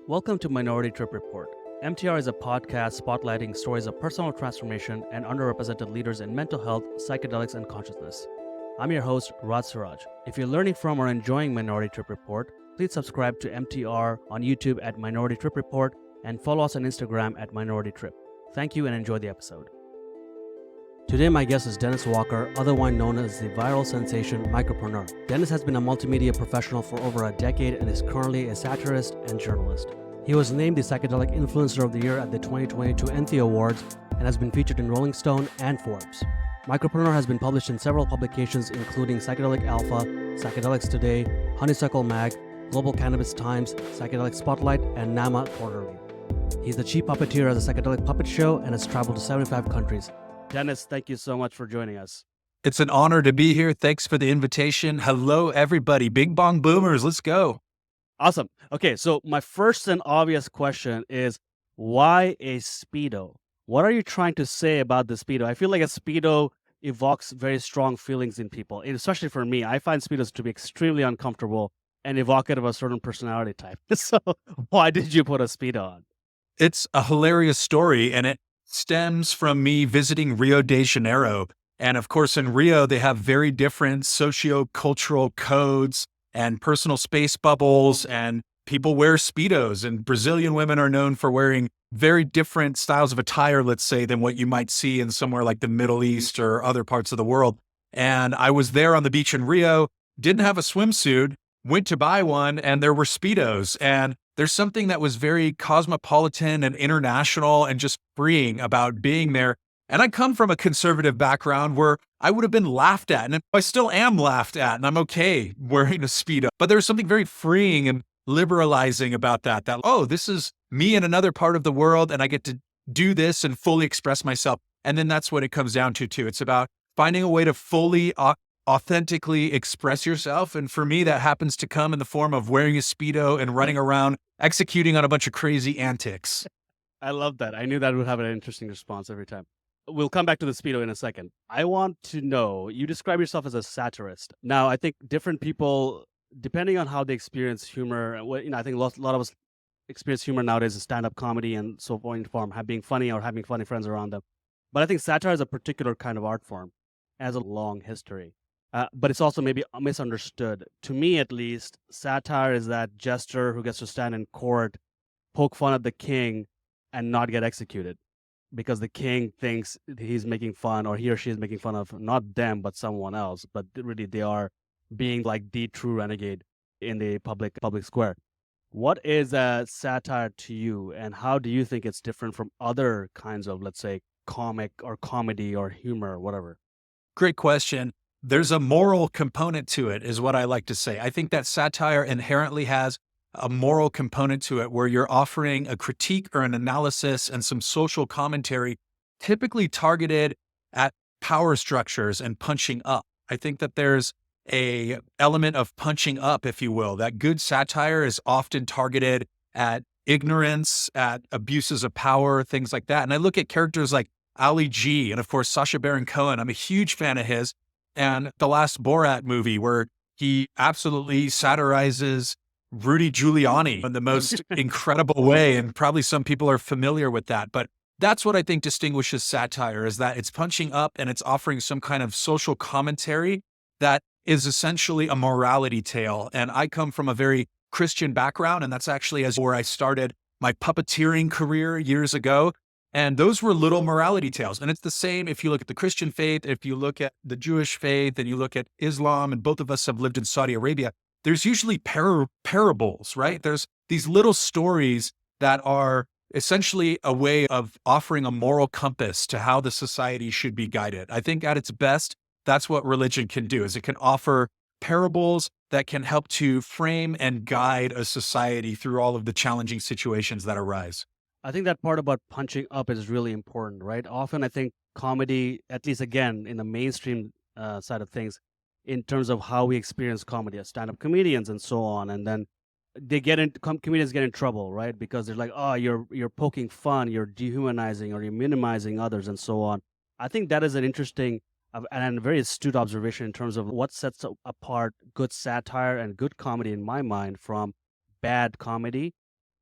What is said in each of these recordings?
Welcome to Minority Trip Report. MTR is a podcast spotlighting stories of personal transformation and underrepresented leaders in mental health, psychedelics, and consciousness. I'm your host, Raj Siraj. If you're learning from or enjoying Minority Trip Report, please subscribe to MTR on YouTube at Minority Trip Report and follow us on Instagram at Minority Trip. Thank you and enjoy the episode. Today, my guest is Dennis Walker, otherwise known as the viral sensation Mycopreneur. Dennis has been a multimedia professional for over a decade and is currently a satirist and journalist. He was named the Psychedelic Influencer of the Year at the 2022 Enthea Awards and has been featured in Rolling Stone and Forbes. Mycopreneur has been published in several publications including Psychedelic Alpha, Psychedelics Today, Honeysuckle Mag, Global Cannabis Times, Psychedelic Spotlight, and NAMA Quarterly. He's the chief puppeteer at the Psychedelic Puppet Show and has traveled to 75 countries. Dennis, thank you so much for joining us. It's an honor to be here. Thanks for the invitation. Hello, everybody. Big Bong Boomers. Let's go. Awesome. Okay, so my first and obvious question is, why a Speedo? What are you trying to say about the Speedo? I feel like a Speedo evokes very strong feelings in people, and especially for me. I find Speedos to be extremely uncomfortable and evocative of a certain personality type. So why did you put a Speedo on? It's a hilarious story, and it stems from me visiting Rio de Janeiro. And of course, in Rio, they have very different socio-cultural codes and personal space bubbles, and people wear Speedos. And Brazilian women are known for wearing very different styles of attire, let's say, than what you might see in somewhere like the Middle East or other parts of the world. And I was there on the beach in Rio, didn't have a swimsuit, went to buy one, and there were Speedos. And there's something that was very cosmopolitan and international and just freeing about being there. And I come from a conservative background where I would have been laughed at, and I still am laughed at, and I'm okay wearing a Speedo. But there's something very freeing and liberalizing about that, oh, this is me in another part of the world, and I get to do this and fully express myself. And then that's what it comes down to, too. It's about finding a way to fully authentically express yourself. And for me, that happens to come in the form of wearing a Speedo and running around executing on a bunch of crazy antics. I love that. I knew that would have an interesting response every time. We'll come back to the Speedo in a second. I want to know, you describe yourself as a satirist. Now, I think different people, depending on how they experience humor, I think a lot of us experience humor nowadays as stand-up comedy and so on form, being funny or having funny friends around them. But I think satire is a particular kind of art form, has a long history. But it's also maybe misunderstood. To me, at least, satire is that jester who gets to stand in court, poke fun at the king, and not get executed because the king thinks he's making fun, or he or she is making fun of not them, but someone else. But really, they are being like the true renegade in the public square. What is a satire to you, and how do you think it's different from other kinds of, let's say, comic or comedy or humor or whatever? Great question. There's a moral component to it, is what I like to say. I think that satire inherently has a moral component to it where you're offering a critique or an analysis and some social commentary, typically targeted at power structures and punching up. I think that there's a element of punching up, if you will, that good satire is often targeted at ignorance, at abuses of power, things like that. And I look at characters like Ali G and, of course, Sacha Baron Cohen. I'm a huge fan of his. And the last Borat movie, where he absolutely satirizes Rudy Giuliani in the most incredible way. And probably some people are familiar with that. But that's what I think distinguishes satire, is that it's punching up and it's offering some kind of social commentary that is essentially a morality tale. And I come from a very Christian background, and that's actually where I started my puppeteering career years ago. And those were little morality tales. And it's the same if you look at the Christian faith, if you look at the Jewish faith, and you look at Islam, and both of us have lived in Saudi Arabia, there's usually parables, right? There's these little stories that are essentially a way of offering a moral compass to how the society should be guided. I think at its best, that's what religion can do, is it can offer parables that can help to frame and guide a society through all of the challenging situations that arise. I think that part about punching up is really important, right? Often I think comedy, at least again, in the mainstream side of things, in terms of how we experience comedy as stand-up comedians and so on, and then comedians get in trouble, right? Because they're like, oh, you're poking fun, you're dehumanizing, or you're minimizing others and so on. I think that is an interesting and a very astute observation in terms of what sets apart good satire and good comedy in my mind from bad comedy,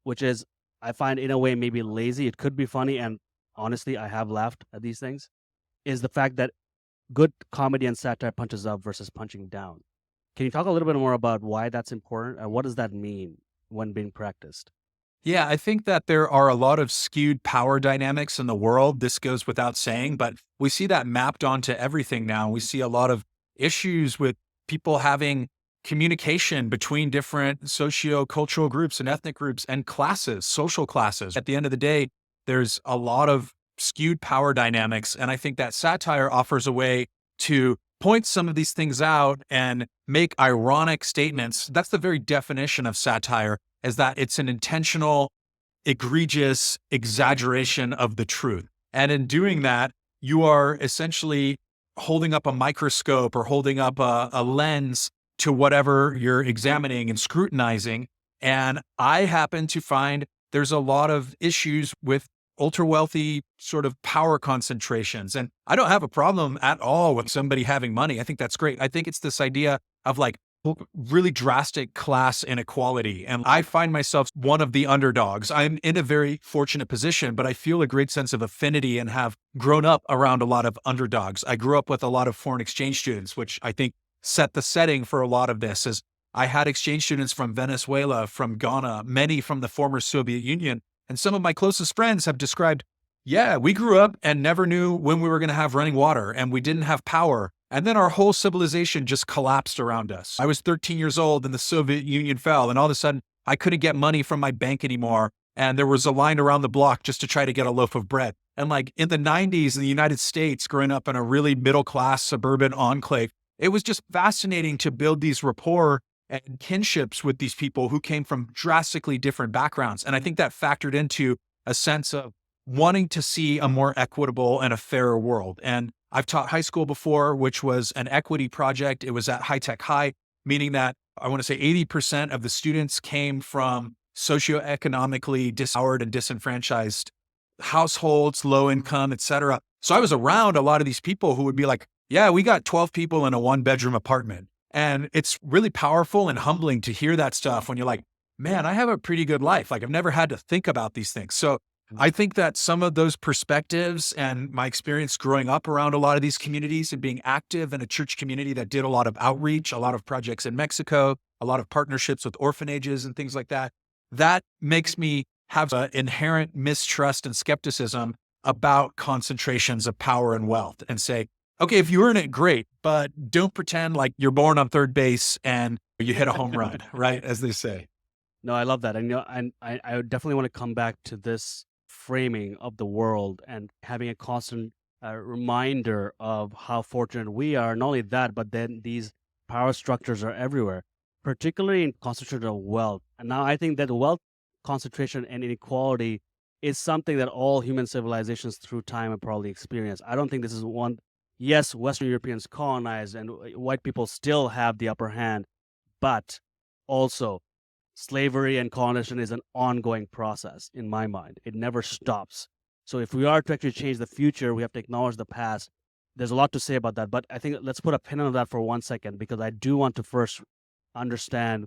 which is, I find in a way maybe lazy. It could be funny, and honestly, I have laughed at these things, is the fact that good comedy and satire punches up versus punching down. Can you talk a little bit more about why that's important and what does that mean when being practiced? Yeah, I think that there are a lot of skewed power dynamics in the world. This goes without saying, but we see that mapped onto everything now. We see a lot of issues with people having communication between different socio-cultural groups and ethnic groups and classes, social classes. At the end of the day, there's a lot of skewed power dynamics. And I think that satire offers a way to point some of these things out and make ironic statements. That's the very definition of satire, is that it's an intentional, egregious exaggeration of the truth. And in doing that, you are essentially holding up a microscope or holding up a lens to whatever you're examining and scrutinizing. And I happen to find there's a lot of issues with ultra wealthy sort of power concentrations. And I don't have a problem at all with somebody having money. I think that's great. I think it's this idea of like really drastic class inequality. And I find myself one of the underdogs. I'm in a very fortunate position, but I feel a great sense of affinity and have grown up around a lot of underdogs. I grew up with a lot of foreign exchange students, which I think set the setting for a lot of this. As I had exchange students from Venezuela, from Ghana, many from the former Soviet Union. And some of my closest friends have described, yeah, we grew up and never knew when we were going to have running water, and we didn't have power. And then our whole civilization just collapsed around us. I was 13 years old and the Soviet Union fell, and all of a sudden I couldn't get money from my bank anymore. And there was a line around the block just to try to get a loaf of bread. And like in the 90s in the United States, growing up in a really middle-class suburban enclave, it was just fascinating to build these rapport and kinships with these people who came from drastically different backgrounds. And I think that factored into a sense of wanting to see a more equitable and a fairer world. And I've taught high school before, which was an equity project. It was at High Tech High, meaning that I want to say 80% of the students came from socioeconomically disempowered and disenfranchised households, low income, et cetera. So I was around a lot of these people who would be like, yeah, we got 12 people in a 1-bedroom apartment. And it's really powerful and humbling to hear that stuff when you're like, man, I have a pretty good life. Like I've never had to think about these things. So I think that some of those perspectives and my experience growing up around a lot of these communities and being active in a church community that did a lot of outreach, a lot of projects in Mexico, a lot of partnerships with orphanages and things like that, that makes me have an inherent mistrust and skepticism about concentrations of power and wealth and say, okay, if you earn it, great, but don't pretend like you're born on third base and you hit a home run, right? As they say. No, I love that. And, and I definitely want to come back to this framing of the world and having a constant reminder of how fortunate we are. Not only that, but then these power structures are everywhere, particularly in concentration of wealth. And now I think that wealth concentration and inequality is something that all human civilizations through time have probably experienced. I don't think this is one. Yes, Western Europeans colonized and white people still have the upper hand, but also slavery and colonization is an ongoing process in my mind. It never stops. So if we are to actually change the future, we have to acknowledge the past. There's a lot to say about that, but I think let's put a pin on that for 1 second because I do want to first understand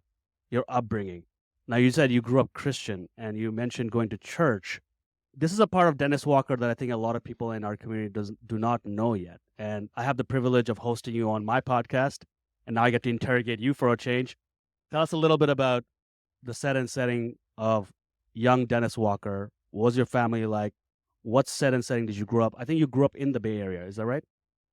your upbringing. Now, you said you grew up Christian and you mentioned going to church. This is a part of Dennis Walker that I think a lot of people in our community do not know yet. And I have the privilege of hosting you on my podcast, and now I get to interrogate you for a change. Tell us a little bit about the set and setting of young Dennis Walker. What was your family like? What set and setting did you grow up? I think you grew up in the Bay Area. Is that right?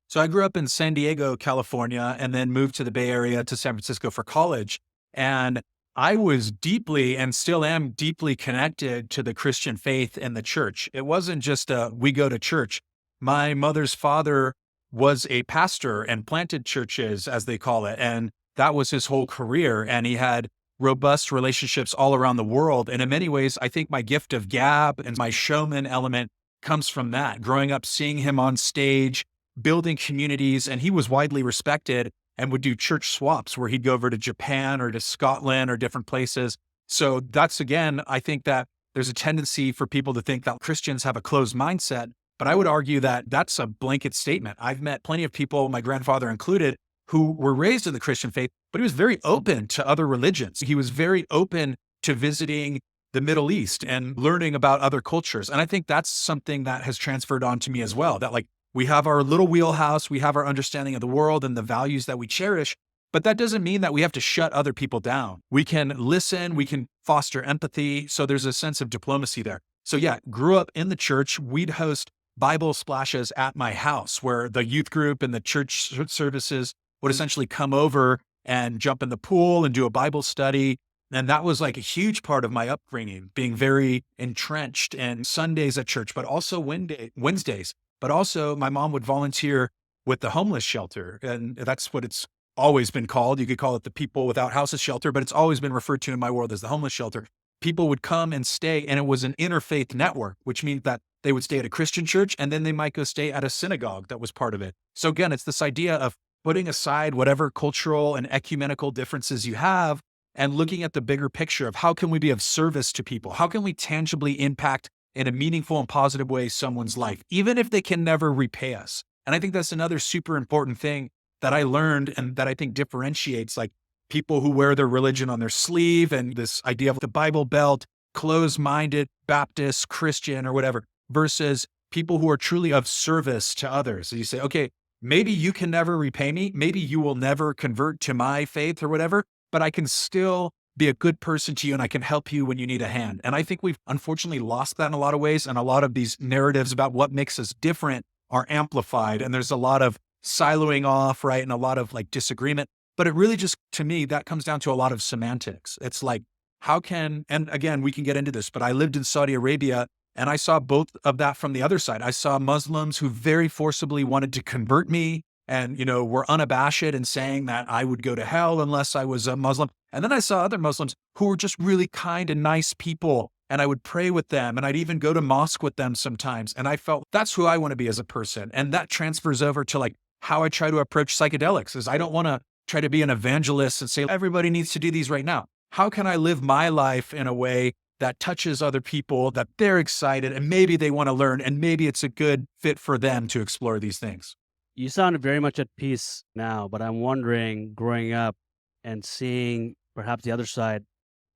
So I grew up in San Diego, California, and then moved to the Bay Area to San Francisco for college. And I was deeply and still am deeply connected to the Christian faith and the church. It wasn't just we go to church. My mother's father was a pastor and planted churches, as they call it. And that was his whole career. And he had robust relationships all around the world. And in many ways, I think my gift of gab and my showman element comes from that. Growing up, seeing him on stage, building communities, and he was widely respected and would do church swaps where he'd go over to Japan or to Scotland or different places. So that's, again, I think that there's a tendency for people to think that Christians have a closed mindset, but I would argue that that's a blanket statement. I've met plenty of people, my grandfather included, who were raised in the Christian faith, but he was very open to other religions. He was very open to visiting the Middle East and learning about other cultures. And I think that's something that has transferred on to me as well, that like we have our little wheelhouse, we have our understanding of the world and the values that we cherish, but that doesn't mean that we have to shut other people down. We can listen, we can foster empathy. So there's a sense of diplomacy there. So yeah, grew up in the church. We'd host Bible splashes at my house where the youth group and the church services would essentially come over and jump in the pool and do a Bible study. And that was like a huge part of my upbringing, being very entrenched in Sundays at church, but also Wednesdays. But also my mom would volunteer with the homeless shelter. And that's what it's always been called. You could call it the People Without Houses shelter, but it's always been referred to in my world as the homeless shelter. People would come and stay, and it was an interfaith network, which means that they would stay at a Christian church and then they might go stay at a synagogue that was part of it. So again, it's this idea of putting aside whatever cultural and ecumenical differences you have and looking at the bigger picture of how can we be of service to people? How can we tangibly impact in a meaningful and positive way someone's life, even if they can never repay us? And I think that's another super important thing that I learned and that I think differentiates like people who wear their religion on their sleeve and this idea of the Bible Belt, closed-minded, Baptist, Christian, or whatever, versus people who are truly of service to others. So you say, okay, maybe you can never repay me. Maybe you will never convert to my faith or whatever, but I can still be a good person to you and I can help you when you need a hand. And I think we've unfortunately lost that in a lot of ways. And a lot of these narratives about what makes us different are amplified. And there's a lot of siloing off, right? And a lot of like disagreement. But it really just, to me, that comes down to a lot of semantics. It's like, and again, we can get into this, but I lived in Saudi Arabia and I saw both of that from the other side. I saw Muslims who very forcibly wanted to convert me and, were unabashed in saying that I would go to hell unless I was a Muslim. And then I saw other Muslims who were just really kind and nice people. And I would pray with them and I'd even go to mosque with them sometimes. And I felt that's who I want to be as a person. And that transfers over to like how I try to approach psychedelics is I don't want to try to be an evangelist and say, everybody needs to do these right now. How can I live my life in a way that touches other people, that they're excited and maybe they want to learn and maybe it's a good fit for them to explore these things? You sound very much at peace now, but I'm wondering, growing up and seeing perhaps the other side,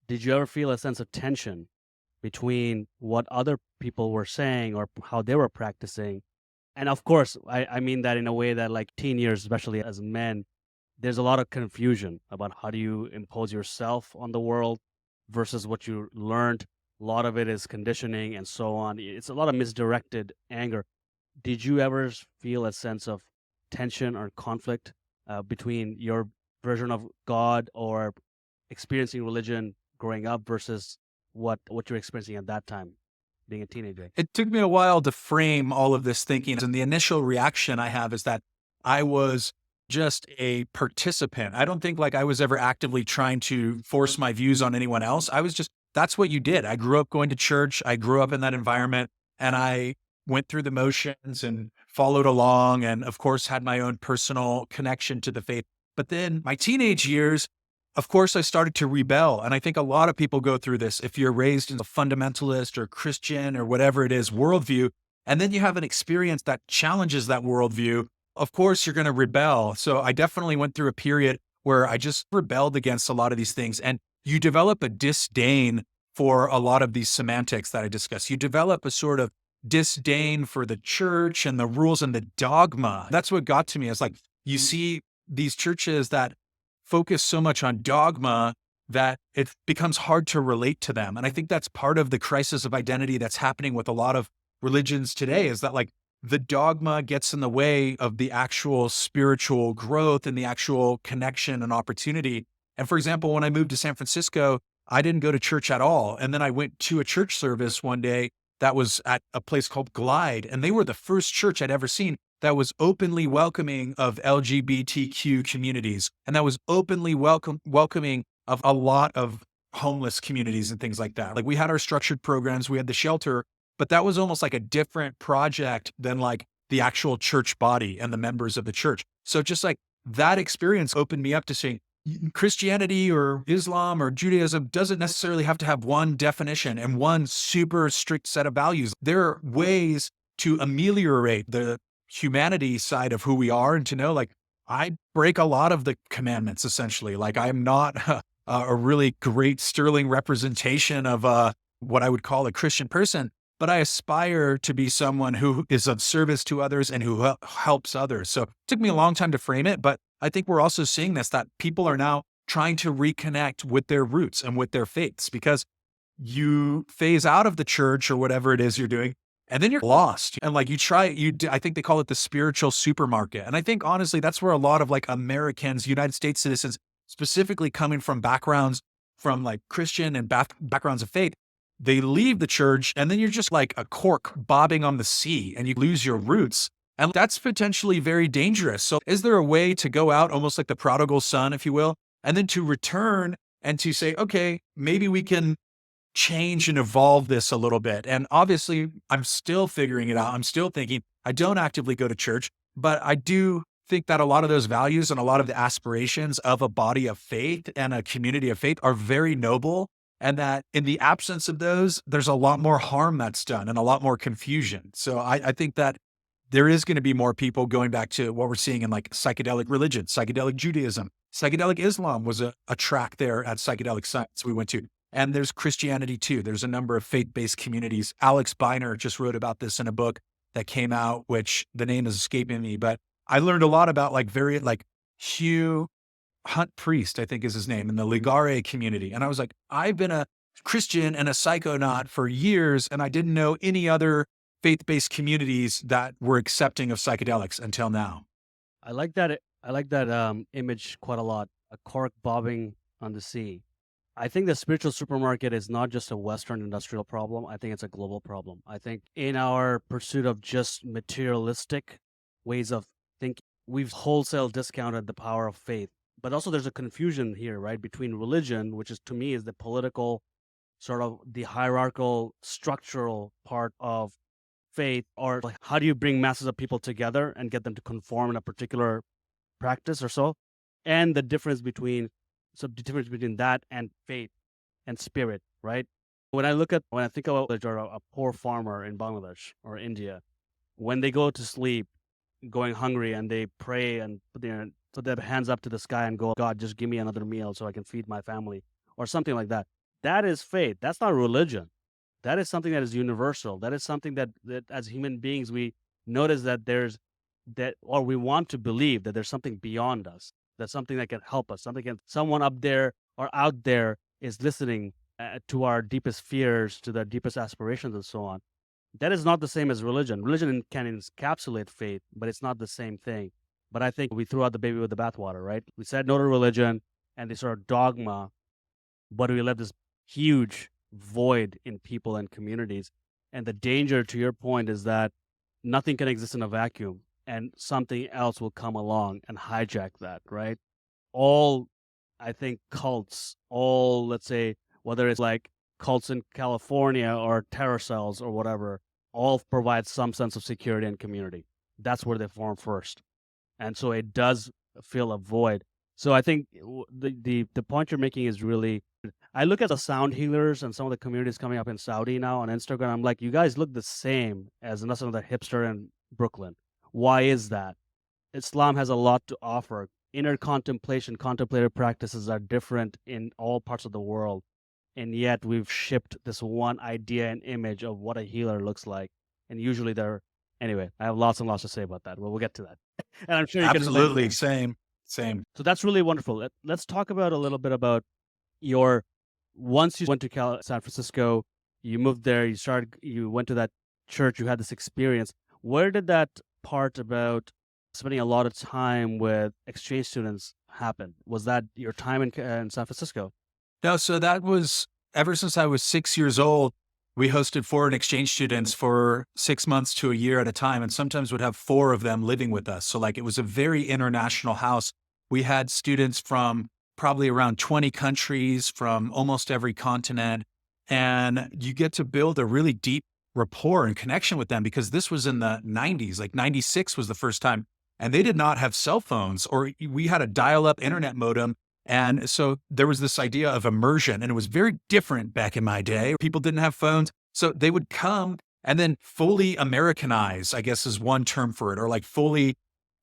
did you ever feel a sense of tension between what other people were saying or how they were practicing? And of course, I mean that in a way that like teen years, especially as men, there's a lot of confusion about how do you impose yourself on the world versus what you learned. A lot of it is conditioning and so on. It's a lot of misdirected anger. Did you ever feel a sense of tension or conflict between your version of God or experiencing religion growing up versus what you're experiencing at that time, being a teenager? It took me a while to frame all of this thinking. And the initial reaction I have is that I was just a participant. I don't think like I was ever actively trying to force my views on anyone else. That's what you did. I grew up going to church. I grew up in that environment and I went through the motions and followed along. And of course, had my own personal connection to the faith. But then my teenage years, of course, I started to rebel. And I think a lot of people go through this. If you're raised in a fundamentalist or Christian or whatever it is, worldview, and then you have an experience that challenges that worldview, of course, you're going to rebel. So I definitely went through a period where I just rebelled against a lot of these things. And you develop a disdain for a lot of these semantics that I discussed. You develop a sort of disdain for the church and the rules and the dogma. That's what got to me. It's like you see these churches that focus so much on dogma that it becomes hard to relate to them. And I think that's part of the crisis of identity that's happening with a lot of religions today is that like the dogma gets in the way of the actual spiritual growth and the actual connection and opportunity. And for example, when I moved to San Francisco, I didn't go to church at all. And then I went to a church service one day that was at a place called Glide. And they were the first church I'd ever seen that was openly welcoming of LGBTQ communities. And that was openly welcoming of a lot of homeless communities and things like that. Like we had our structured programs, we had the shelter, but that was almost like a different project than like the actual church body and the members of the church. So just like that experience opened me up to saying Christianity or Islam or Judaism doesn't necessarily have to have one definition and one super strict set of values. There are ways to ameliorate the humanity side of who we are and to know like I break a lot of the commandments essentially. Like I'm not a really great sterling representation of what I would call a Christian person, but I aspire to be someone who is of service to others and who helps others. So it took me a long time to frame it, but I think we're also seeing this, that people are now trying to reconnect with their roots and with their faiths, because you phase out of the church or whatever it is you're doing, and then you're lost. And like I think they call it the spiritual supermarket. And I think honestly, that's where a lot of like Americans, United States citizens, specifically coming from backgrounds from like Christian and backgrounds of faith, they leave the church and then you're just like a cork bobbing on the sea and you lose your roots. And that's potentially very dangerous. So is there a way to go out almost like the prodigal son, if you will, and then to return and to say, okay, maybe we can change and evolve this a little bit? And obviously, I'm still figuring it out. I'm still thinking. I don't actively go to church, but I do think that a lot of those values and a lot of the aspirations of a body of faith and a community of faith are very noble. And that in the absence of those, there's a lot more harm that's done and a lot more confusion. So I think that there is going to be more people going back to what we're seeing in like psychedelic religion, psychedelic Judaism. Psychedelic Islam was a track there at Psychedelic Science we went to. And there's Christianity too. There's a number of faith-based communities. Alex Biner just wrote about this in a book that came out, which the name is escaping me, but I learned a lot about Hugh Hunt Priest, I think is his name, in the Ligare community. And I was like, I've been a Christian and a psychonaut for years, and I didn't know any other faith-based communities that were accepting of psychedelics until now. I like that. I like that image quite a lot. A cork bobbing on the sea. I think the spiritual supermarket is not just a Western industrial problem. I think it's a global problem. I think in our pursuit of just materialistic ways of thinking, we've wholesale discounted the power of faith. But also there's a confusion here, right, between religion, which is to me is the political, sort of the hierarchical, structural part of faith, or like how do you bring masses of people together and get them to conform in a particular practice or so, and the difference between that and faith and spirit, right? When I think about a poor farmer in Bangladesh or India, when they go to sleep, going hungry, and they pray and put their hands up to the sky and go, God, just give me another meal so I can feed my family, or something like that. That is faith. That's not religion. That is something that is universal. That is something that as human beings, we notice or we want to believe that there's something beyond us. That's something that can help us. Someone up there or out there is listening to our deepest fears, to their deepest aspirations, and so on. That is not the same as religion. Religion can encapsulate faith, but it's not the same thing. But I think we threw out the baby with the bathwater, right? We said no to religion and this sort of dogma, but we left this huge void in people and communities. And the danger, to your point, is that nothing can exist in a vacuum, and something else will come along and hijack that, right? All, I think, cults, let's say, whether it's like cults in California or terror cells or whatever, all provide some sense of security and community. That's where they form first. And so it does fill a void. So I think the point you're making is really, I look at the sound healers and some of the communities coming up in Saudi now on Instagram. I'm like, you guys look the same as another hipster in Brooklyn. Why is that? Islam has a lot to offer. Inner contemplation, contemplative practices are different in all parts of the world. And yet we've shipped this one idea and image of what a healer looks like. And usually anyway, I have lots and lots to say about that. Well, we'll get to that. And I'm sure you can. Absolutely. Same. So that's really wonderful. Let's talk about a little bit about once you went to San Francisco, you moved there, you went to that church, you had this experience. Where did that part about spending a lot of time with exchange students happen? Was that your time in San Francisco? No, so that was ever since I was 6 years old. We hosted foreign exchange students for 6 months to a year at a time, and sometimes would have 4 of them living with us. So like it was a very international house. We had students from probably around 20 countries, from almost every continent. And you get to build a really deep rapport and connection with them, because this was in the 90s, like 96 was the first time. And they did not have cell phones, or we had a dial-up internet modem. And so there was this idea of immersion, and it was very different back in my day. People didn't have phones. So they would come and then fully Americanize, I guess is one term for it, or like fully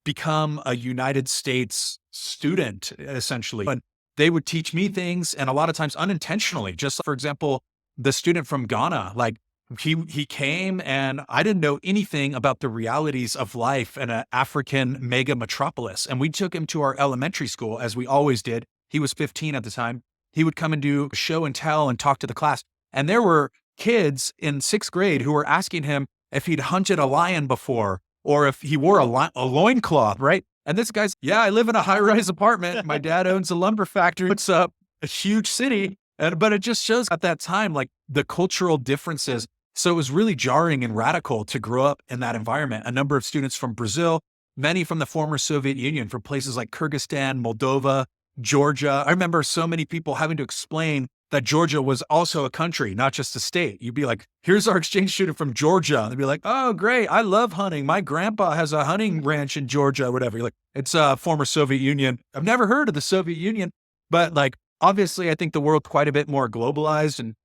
become a United States student, essentially. But they would teach me things, and a lot of times unintentionally. Just for example, the student from Ghana. Like he came and I didn't know anything about the realities of life in an African mega metropolis. And we took him to our elementary school, as we always did. He was 15 at the time. He would come and do show and tell and talk to the class. And there were kids in 6th grade who were asking him if he'd hunted a lion before or if he wore a loincloth, right? And this guy's, yeah, I live in a high-rise apartment. My dad owns a lumber factory. It's a huge city. But it just shows at that time, like the cultural differences. So it was really jarring and radical to grow up in that environment. A number of students from Brazil, many from the former Soviet Union, from places like Kyrgyzstan, Moldova, Georgia. I remember so many people having to explain that Georgia was also a country, not just a state. You'd be like, here's our exchange student from Georgia. And they'd be like, oh, great. I love hunting. My grandpa has a hunting ranch in Georgia, or whatever. You're like, it's a former Soviet Union. I've never heard of the Soviet Union, but like, obviously, I think the world's quite a bit more globalized and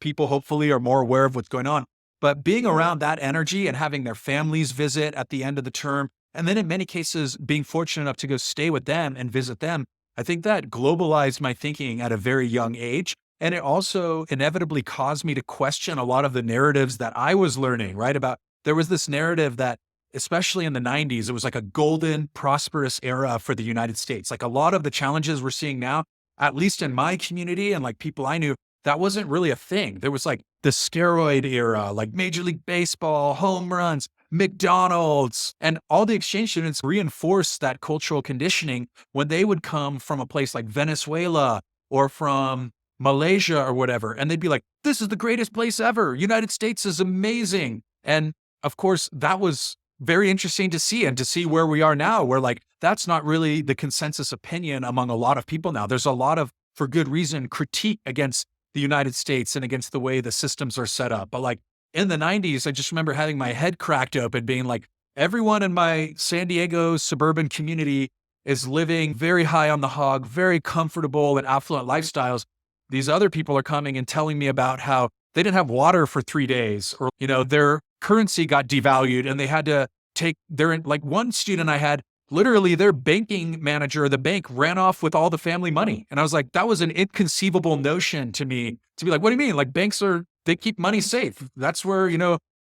people hopefully are more aware of what's going on. But being around that energy and having their families visit at the end of the term, and then in many cases, being fortunate enough to go stay with them and visit them, I think that globalized my thinking at a very young age. And it also inevitably caused me to question a lot of the narratives that I was learning, right? There was this narrative that, especially in the 90s, it was like a golden, prosperous era for the United States. Like a lot of the challenges we're seeing now, at least in my community and like people I knew, that wasn't really a thing. There was like the steroid era, like Major League Baseball, home runs, McDonald's, and all the exchange students reinforced that cultural conditioning when they would come from a place like Venezuela or from Malaysia or whatever. And they'd be like, this is the greatest place ever. United States is amazing. And of course, that was very interesting to see, and to see where we are now, where like, that's not really the consensus opinion among a lot of people now. There's a lot of, for good reason, critique against the United States and against the way the systems are set up. But like in the 90s, I just remember having my head cracked open, being like, everyone in my San Diego suburban community is living very high on the hog, very comfortable and affluent lifestyles. These other people are coming and telling me about how they didn't have water for 3 days, or, their currency got devalued and they had to take like one student I had, literally their banking manager, the bank ran off with all the family money. And I was like, that was an inconceivable notion to me, to be like, what do you mean? Like banks they keep money safe. That's where,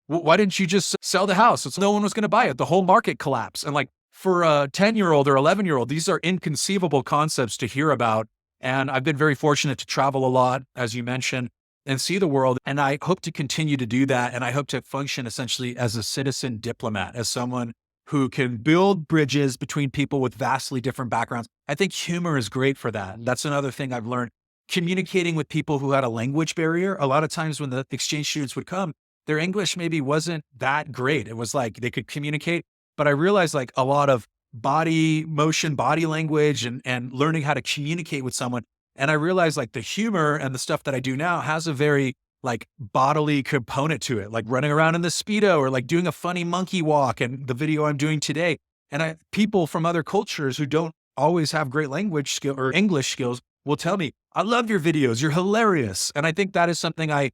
why didn't you just sell the house? So no one was going to buy it. The whole market collapsed. And like for a 10-year-old or 11-year-old, these are inconceivable concepts to hear about. And I've been very fortunate to travel a lot, as you mentioned, and see the world. And I hope to continue to do that. And I hope to function essentially as a citizen diplomat, as someone who can build bridges between people with vastly different backgrounds. I think humor is great for that. That's another thing I've learned. Communicating with people who had a language barrier. A lot of times when the exchange students would come, their English maybe wasn't that great. It was like they could communicate, but I realized like a lot of body motion, body language, and learning how to communicate with someone. And I realized like the humor and the stuff that I do now has a very like bodily component to it, like running around in the Speedo or like doing a funny monkey walk, and the video I'm doing today. And people from other cultures who don't always have great language skill or English skills will tell me, I love your videos. You're hilarious. And I think that is something I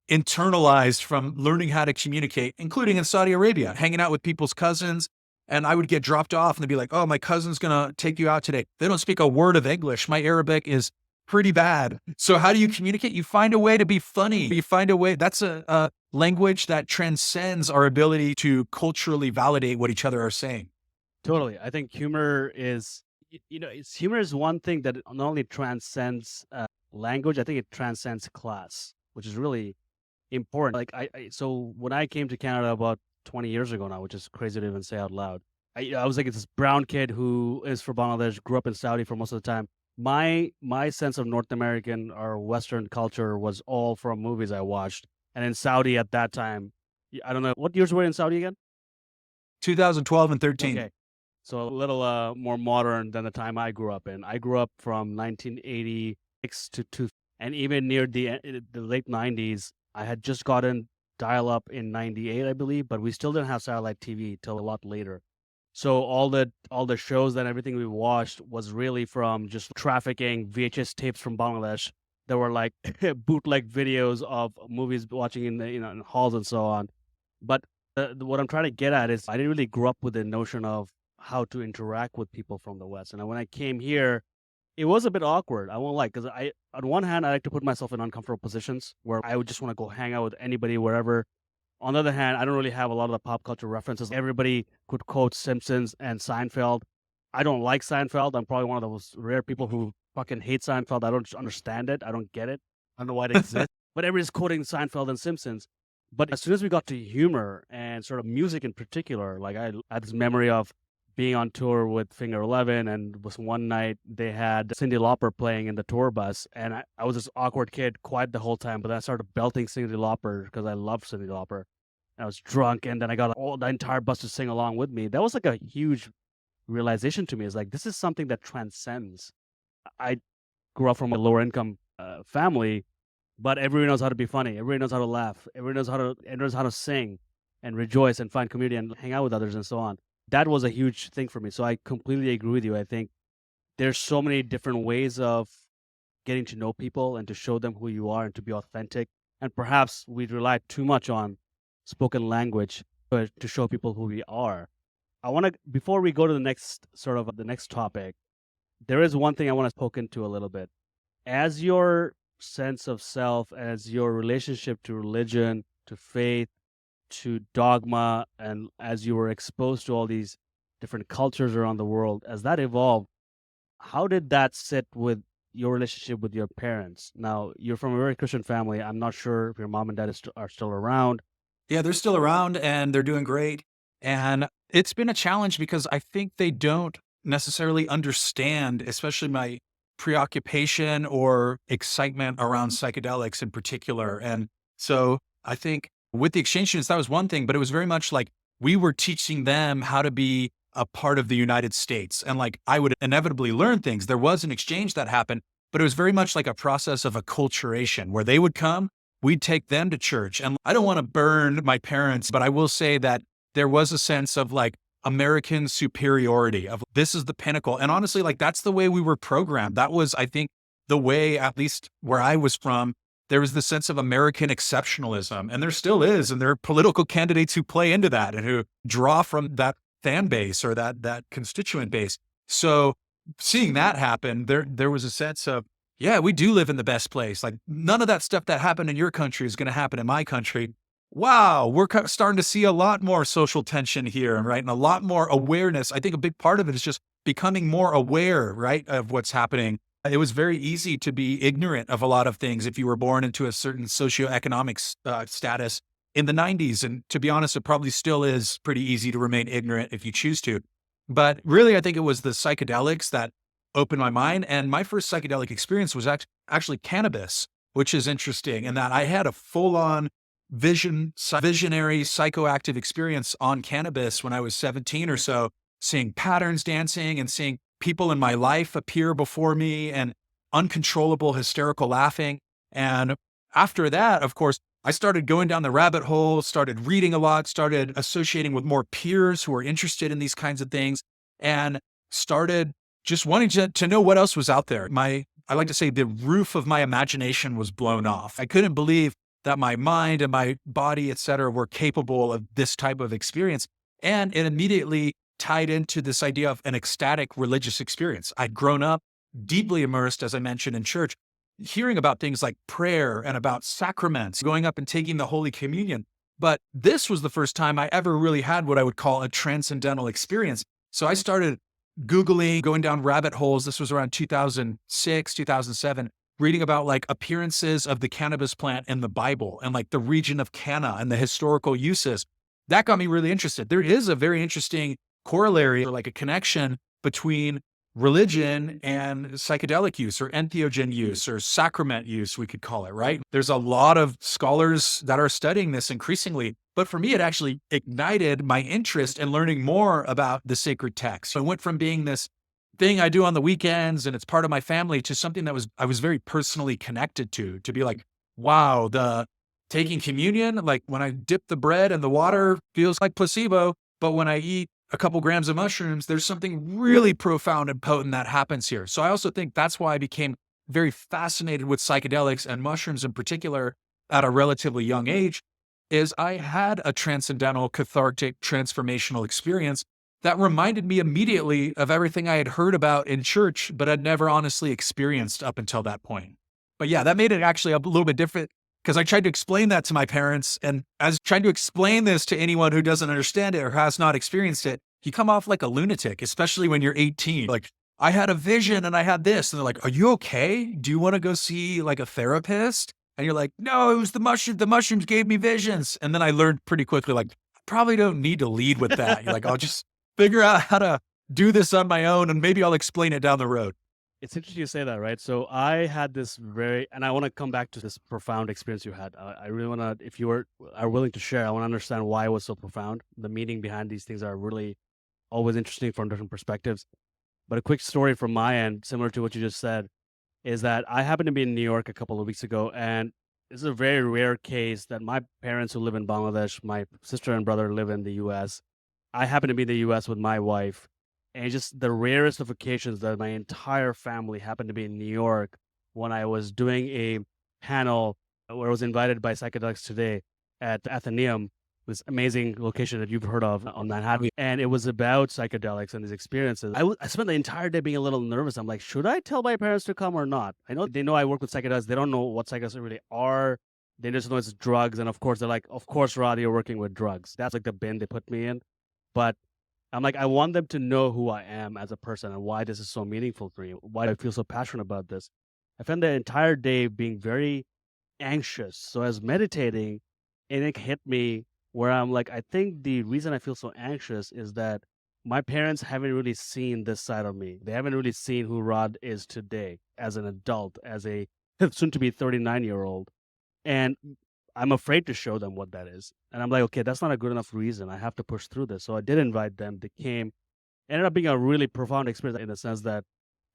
internalized from learning how to communicate, including in Saudi Arabia, hanging out with people's cousins. And I would get dropped off and they'd be like, oh, my cousin's going to take you out today. They don't speak a word of English. My Arabic is pretty bad. So how do you communicate? You find a way to be funny. You find a way. That's a language that transcends our ability to culturally validate what each other are saying. Totally. I think humor is, humor is one thing that not only transcends language, I think it transcends class, which is really important. Like so when I came to Canada about 20 years ago now, which is crazy to even say out loud, I was like this brown kid who is from Bangladesh, grew up in Saudi for most of the time. My sense of North American or Western culture was all from movies I watched. And in Saudi at that time, I don't know, what years were in Saudi again? 2012 and 13. Okay. So a little more modern than the time I grew up in. I grew up from 1986 to 2000, and even near the late 90s, I had just gotten dial-up in 98, I believe, but we still didn't have satellite TV till a lot later. So all the shows and everything we watched was really from just trafficking VHS tapes from Bangladesh. There were like bootleg videos of movies watching in the in halls and so on. But what I'm trying to get at is I didn't really grow up with the notion of how to interact with people from the West. And when I came here, It was a bit awkward, I won't lie, because on one hand, I like to put myself in uncomfortable positions where I would just want to go hang out with anybody wherever. On the other hand, I don't really have a lot of the pop culture references. Everybody could quote Simpsons and Seinfeld. I don't like Seinfeld. I'm probably one of those rare people who fucking hate Seinfeld. I don't understand it. I don't get it. I don't know why it exists. But everybody's quoting Seinfeld and Simpsons. But as soon as we got to humor and sort of music in particular, like I had this memory of being on tour with Finger Eleven, and was one night they had Cyndi Lauper playing in the tour bus, and I was this awkward kid, quiet the whole time, but then I started belting Cyndi Lauper because I loved Cyndi Lauper. I was drunk, and then I got all the entire bus to sing along with me. That was like a huge realization to me. It's like this is something that transcends. I grew up from a lower income family, but everyone knows how to be funny. Everyone knows how to laugh. Everyone knows how to sing and rejoice and find community and hang out with others and so on. That was a huge thing for me. So I completely agree with you. I think there's so many different ways of getting to know people and to show them who you are and to be authentic. And perhaps we rely too much on spoken language to show people who we are. I want to, before we go to the next the next topic, there is one thing I want to poke into a little bit. As your sense of self, as your relationship to religion, to faith, to dogma, and as you were exposed to all these different cultures around the world, as that evolved, how did that sit with your relationship with your parents? Now, you're from a very Christian family. I'm not sure if your mom and dad are still around. Yeah, they're still around and they're doing great. And it's been a challenge because I think they don't necessarily understand, especially my preoccupation or excitement around psychedelics in particular. And so I think with the exchange students, that was one thing, but it was very much like we were teaching them how to be a part of the United States. And like I would inevitably learn things. There was an exchange that happened, but it was very much like a process of acculturation where they would come, we'd take them to church. And I don't want to burn my parents, but I will say that there was a sense of like American superiority of this is the pinnacle. And honestly, like that's the way we were programmed. That was, I think, the way, at least where I was from, there was the sense of American exceptionalism. And there still is. And there are political candidates who play into that and who draw from that fan base or that constituent base. So seeing that happen, there was a sense of, yeah, we do live in the best place. Like none of that stuff that happened in your country is going to happen in my country. Wow, we're starting to see a lot more social tension here, right? And a lot more awareness. I think a big part of it is just becoming more aware, right, of what's happening. It was very easy to be ignorant of a lot of things if you were born into a certain socioeconomic status in the 90s. And to be honest, it probably still is pretty easy to remain ignorant if you choose to. But really, I think it was the psychedelics that opened my mind. And my first psychedelic experience was actually cannabis, which is interesting in that I had a full-on visionary psychoactive experience on cannabis when I was 17 or so, seeing patterns dancing and seeing people in my life appear before me and uncontrollable hysterical laughing. And after that, of course, I started going down the rabbit hole, started reading a lot, started associating with more peers who were interested in these kinds of things, and started just wanting to know what else was out there. I like to say the roof of my imagination was blown off. I couldn't believe that my mind and my body, et cetera, were capable of this type of experience. And it immediately tied into this idea of an ecstatic religious experience. I'd grown up deeply immersed, as I mentioned, in church, hearing about things like prayer and about sacraments, going up and taking the Holy Communion. But this was the first time I ever really had what I would call a transcendental experience. So I started Googling, going down rabbit holes. This was around 2006, 2007, reading about like appearances of the cannabis plant in the Bible and like the region of Cana and the historical uses. That got me really interested. There is a very interesting corollary or like a connection between religion and psychedelic use or entheogen use or sacrament use, we could call it, right? There's a lot of scholars that are studying this increasingly. But for me, it actually ignited my interest in learning more about the sacred text. So I went from being this thing I do on the weekends and it's part of my family to something that I was very personally connected to be like, wow, the taking communion, like when I dip the bread and the water feels like placebo, but when I eat a couple grams of mushrooms, there's something really profound and potent that happens here. So I also think that's why I became very fascinated with psychedelics and mushrooms in particular at a relatively young age, is I had a transcendental, cathartic, transformational experience that reminded me immediately of everything I had heard about in church, but had never honestly experienced up until that point. But yeah, that made it actually a little bit different because I tried to explain that to my parents. And as trying to explain this to anyone who doesn't understand it or has not experienced it, you come off like a lunatic, especially when you're 18. Like, I had a vision and I had this. And they're like, are you okay? Do you want to go see like a therapist? And you're like, no, it was the mushroom. The mushrooms gave me visions. And then I learned pretty quickly, like, I probably don't need to lead with that. You're like, I'll just figure out how to do this on my own and maybe I'll explain it down the road. It's interesting you say that, right? So I had this and I want to come back to this profound experience you had. I really want to, if you are willing to share, I want to understand why it was so profound. The meaning behind these things are really always interesting from different perspectives. But a quick story from my end, similar to what you just said, is that I happened to be in New York a couple of weeks ago, and this is a very rare case that my parents who live in Bangladesh, my sister and brother live in the US. I happen to be in the US with my wife, and it's just the rarest of occasions that my entire family happened to be in New York when I was doing a panel where I was invited by Psychedelics Today at the Athenaeum, this amazing location that you've heard of on Manhattan. And it was about psychedelics and these experiences. I spent the entire day being a little nervous. I'm like, should I tell my parents to come or not? I know they know I work with psychedelics. They don't know what psychedelics really are. They just know it's drugs. And of course, they're like, of course, Rod, you're working with drugs. That's like the bin they put me in. But I'm like, I want them to know who I am as a person and why this is so meaningful for me, why I feel so passionate about this. I spent the entire day being very anxious. So I was meditating and it hit me where I'm like, I think the reason I feel so anxious is that my parents haven't really seen this side of me. They haven't really seen who Rod is today as an adult, as a soon to be 39-year-old. And I'm afraid to show them what that is. And I'm like, okay, that's not a good enough reason. I have to push through this. So I did invite them. They came. Ended up being a really profound experience in the sense that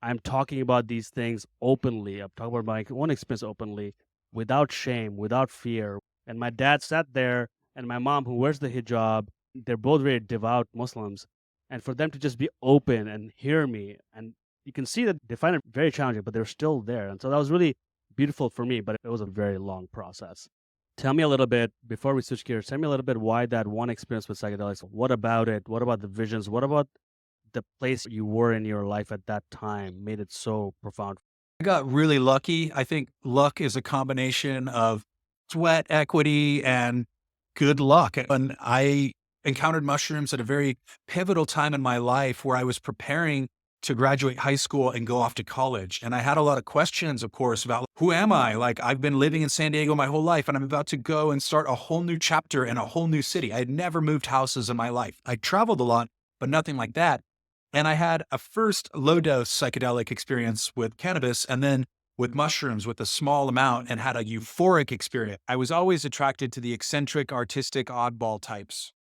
I'm talking about these things openly. I'm talking about my own experience openly, without shame, without fear. And my dad sat there, and my mom, who wears the hijab, they're both very devout Muslims. And for them to just be open and hear me, and you can see that they find it very challenging, but they're still there. And so that was really beautiful for me, but it was a very long process. Tell me a little bit, before we switch gears, tell me a little bit why that one experience with psychedelics. What about it? What about the visions? What about the place you were in your life at that time made it so profound? I got really lucky. I think luck is a combination of sweat equity and good luck. And I encountered mushrooms at a very pivotal time in my life where I was preparing to graduate high school and go off to college. And I had a lot of questions, of course, about who am I? Like, I've been living in San Diego my whole life and I'm about to go and start a whole new chapter in a whole new city. I had never moved houses in my life. I traveled a lot, but nothing like that. And I had a first low dose psychedelic experience with cannabis and then with mushrooms with a small amount and had a euphoric experience. I was always attracted to the eccentric, artistic, oddball types.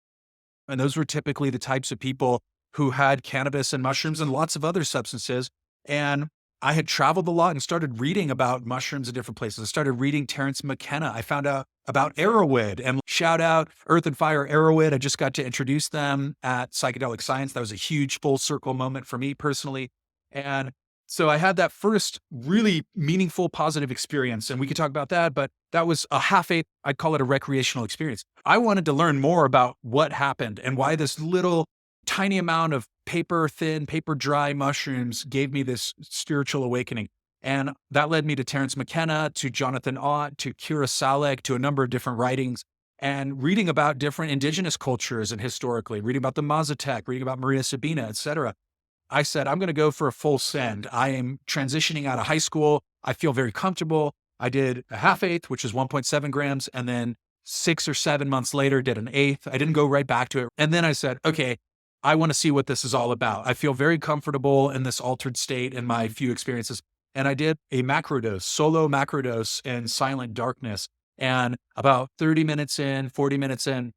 And those were typically the types of people who had cannabis and mushrooms and lots of other substances. And I had traveled a lot and started reading about mushrooms in different places. I started reading Terrence McKenna. I found out about Arrowwood, and shout out Earth and Fire Arrowwood. I just got to introduce them at Psychedelic Science. That was a huge full circle moment for me personally. And so I had that first really meaningful, positive experience, and we could talk about that, but that was a half-eighth, I'd call it a recreational experience. I wanted to learn more about what happened and why this little tiny amount of paper thin, paper dry mushrooms gave me this spiritual awakening. And that led me to Terrence McKenna, to Jonathan Ott, to Kira Salek, to a number of different writings and reading about different indigenous cultures and historically, reading about the Mazatec, reading about Maria Sabina, et cetera. I said, I'm going to go for a full send. I am transitioning out of high school. I feel very comfortable. I did a half-eighth, which is 1.7 grams. And then 6 or 7 months later, did an eighth. I didn't go right back to it. And then I said, okay, I want to see what this is all about. I feel very comfortable in this altered state in my few experiences. And I did a macrodose, solo macrodose in silent darkness. And about 30 minutes in, 40 minutes in,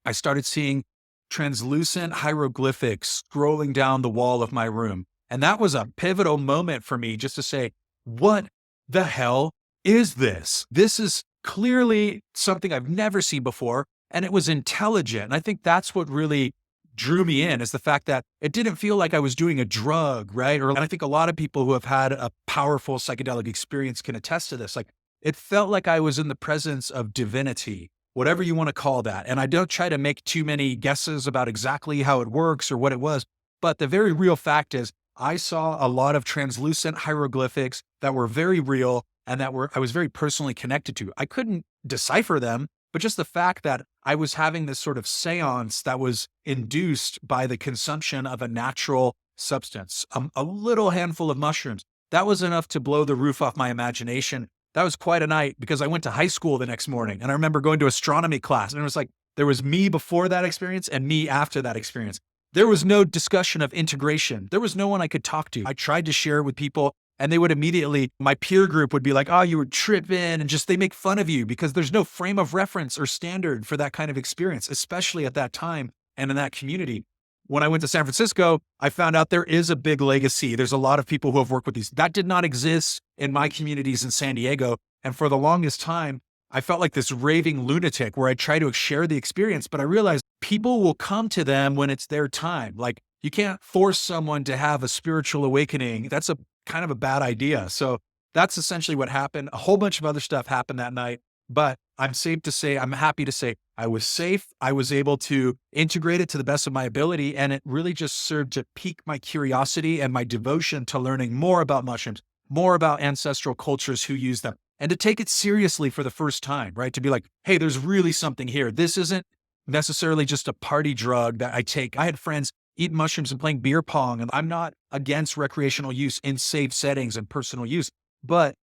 I started seeing translucent hieroglyphics scrolling down the wall of my room. And that was a pivotal moment for me just to say, what the hell is this? This is clearly something I've never seen before. And it was intelligent. And I think that's what really drew me in, is the fact that it didn't feel like I was doing a drug, right? And I think a lot of people who have had a powerful psychedelic experience can attest to this. Like, it felt like I was in the presence of divinity. whatever you want to call that. And I don't try to make too many guesses about exactly how it works or what it was. But the very real fact is I saw a lot of translucent hieroglyphics that were very real and that I was very personally connected to. I couldn't decipher them, but just the fact that I was having this sort of seance that was induced by the consumption of a natural substance, a little handful of mushrooms, that was enough to blow the roof off my imagination. That was quite a night because I went to high school the next morning and I remember going to astronomy class and it was like, there was me before that experience and me after that experience. There was no discussion of integration. There was no one I could talk to. I tried to share it with people and they would immediately, my peer group would be like, oh, you were tripping, and just they make fun of you because there's no frame of reference or standard for that kind of experience, especially at that time and in that community. When I went to San Francisco, I found out there is a big legacy. There's a lot of people who have worked with these. That did not exist in my communities in San Diego. And for the longest time, I felt like this raving lunatic where I try to share the experience, but I realized people will come to them when it's their time. Like you can't force someone to have a spiritual awakening. That's a kind of a bad idea. So that's essentially what happened. A whole bunch of other stuff happened that night, but I'm happy to say I was safe. I was able to integrate it to the best of my ability. And it really just served to pique my curiosity and my devotion to learning more about mushrooms, more about ancestral cultures who use them, and to take it seriously for the first time, right? To be like, hey, there's really something here. This isn't necessarily just a party drug that I take. I had friends eating mushrooms and playing beer pong, and I'm not against recreational use in safe settings and personal use, but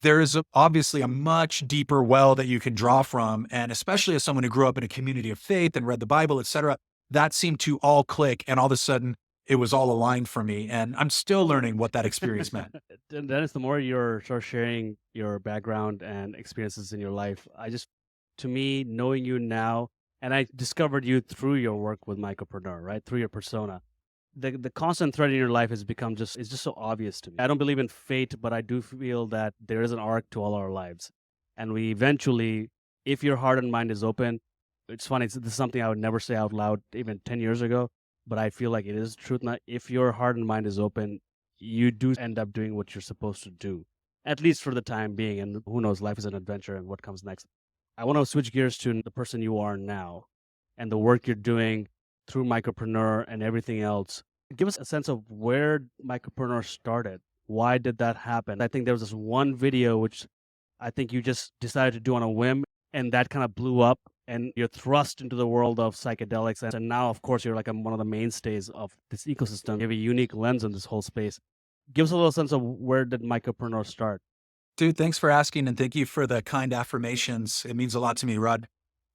there is obviously a much deeper well that you can draw from. And especially as someone who grew up in a community of faith and read the Bible, et cetera, that seemed to all click. And all of a sudden it was all aligned for me. And I'm still learning what that experience meant. Dennis, the more you're sort of sharing your background and experiences in your life, to me, knowing you now, and I discovered you through your work with Mycopreneur, right? Through your persona. The constant thread in your life has become it's just so obvious to me. I don't believe in fate, but I do feel that there is an arc to all our lives. And we eventually, if your heart and mind is open, it's funny, this is something I would never say out loud even 10 years ago, but I feel like it is truth now. If your heart and mind is open, you do end up doing what you're supposed to do, at least for the time being. And who knows, life is an adventure and what comes next. I want to switch gears to the person you are now and the work you're doing through Mycopreneur and everything else. Give us a sense of where Mycopreneur started. Why did that happen? I think there was this one video which I think you just decided to do on a whim, and that kind of blew up, and you're thrust into the world of psychedelics. And now, of course, you're like one of the mainstays of this ecosystem. You have a unique lens in this whole space. Give us a little sense of where did Mycopreneur start? Dude, thanks for asking, and thank you for the kind affirmations. It means a lot to me, Rod.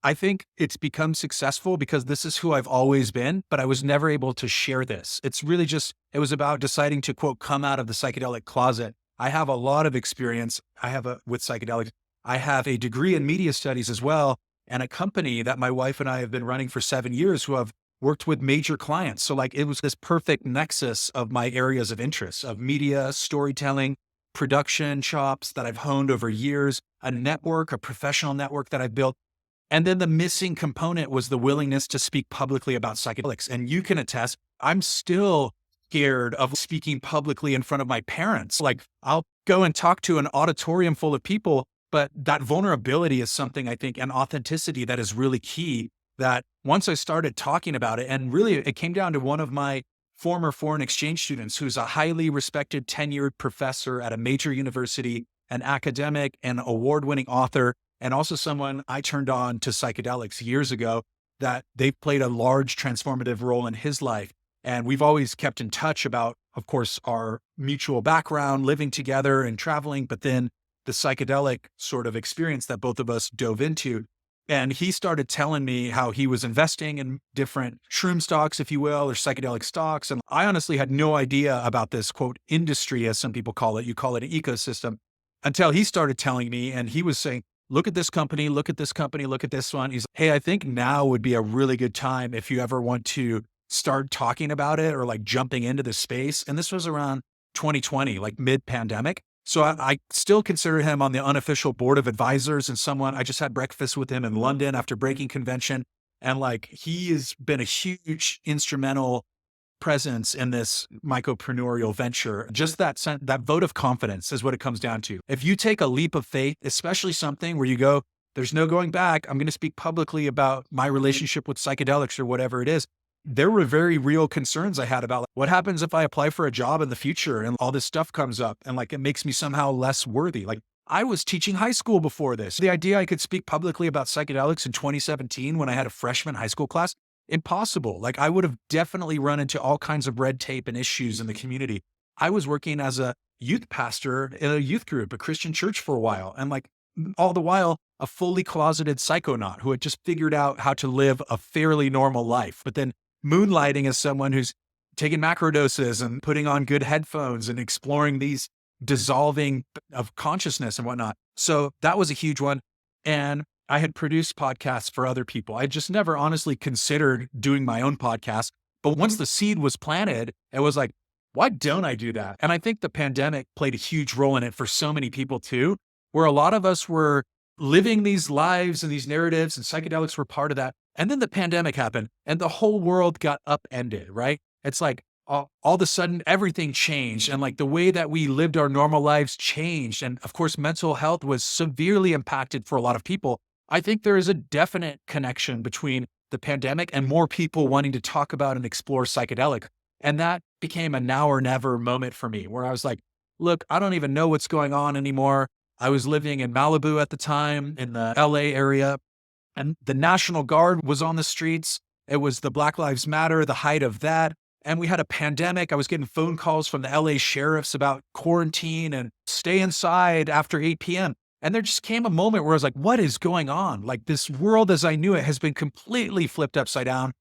I think it's become successful because this is who I've always been, but I was never able to share this. It was about deciding to, quote, come out of the psychedelic closet. I have a lot of experience. With psychedelics. I have a degree in media studies as well, and a company that my wife and I have been running for 7 years who have worked with major clients. So it was this perfect nexus of my areas of interest of media, storytelling, production chops that I've honed over years, a professional network that I've built. And then the missing component was the willingness to speak publicly about psychedelics. And you can attest, I'm still scared of speaking publicly in front of my parents. I'll go and talk to an auditorium full of people, but that vulnerability is something I think, and authenticity that is really key, that once I started talking about it, and really it came down to one of my former foreign exchange students who's a highly respected tenured professor at a major university, an academic and award-winning author, and also someone I turned on to psychedelics years ago, that they've played a large transformative role in his life. And we've always kept in touch about, of course, our mutual background, living together and traveling, but then the psychedelic sort of experience that both of us dove into. And he started telling me how he was investing in different shroom stocks, if you will, or psychedelic stocks. And I honestly had no idea about this, quote, industry, as some people call it. You call it an ecosystem, until he started telling me, and he was saying, look at this company, look at this company, look at this one. He's like, hey, I think now would be a really good time if you ever want to start talking about it or jumping into the space. And this was around 2020, mid-pandemic. So I still consider him on the unofficial board of advisors, and someone I just had breakfast with him in London after breaking convention. And he has been a huge instrumental presence in this mycopreneurial venture. Just that vote of confidence is what it comes down to. If you take a leap of faith, especially something where you go, There's no going back. I'm going to speak publicly about my relationship with psychedelics or whatever it is. There were very real concerns I had about, like, what happens if I apply for a job in the future and all this stuff comes up and like it makes me somehow less worthy. Like, I was teaching high school before this. The idea I could speak publicly about psychedelics in 2017 when I had a freshman high school class, impossible. Like, I would have definitely run into all kinds of red tape and issues in the community. I was working as a youth pastor in a youth group, a Christian church for a while. And like, all the while, a fully closeted psychonaut who had just figured out how to live a fairly normal life, but then moonlighting as someone who's taking macrodoses and putting on good headphones and exploring these dissolving of consciousness and whatnot. So that was a huge one. And I had produced podcasts for other people. I just never honestly considered doing my own podcast. But once the seed was planted, it was like, why don't I do that? And I think the pandemic played a huge role in it for so many people too, where a lot of us were living these lives and these narratives, and psychedelics were part of that. And then the pandemic happened and the whole world got upended, right? It's like all of a sudden everything changed, and like the way that we lived our normal lives changed. And of course, mental health was severely impacted for a lot of people. I think there is a definite connection between the pandemic and more people wanting to talk about and explore psychedelic. And that became a now or never moment for me, where I was like, look, I don't even know what's going on anymore. I was living in Malibu at the time, in the LA area, and the National Guard was on the streets. It was the Black Lives Matter, the height of that. And we had a pandemic. I was getting phone calls from the LA sheriffs about quarantine and stay inside after 8 p.m. And there just came a moment where I was like, what is going on? Like, this world as I knew it has been completely flipped upside down.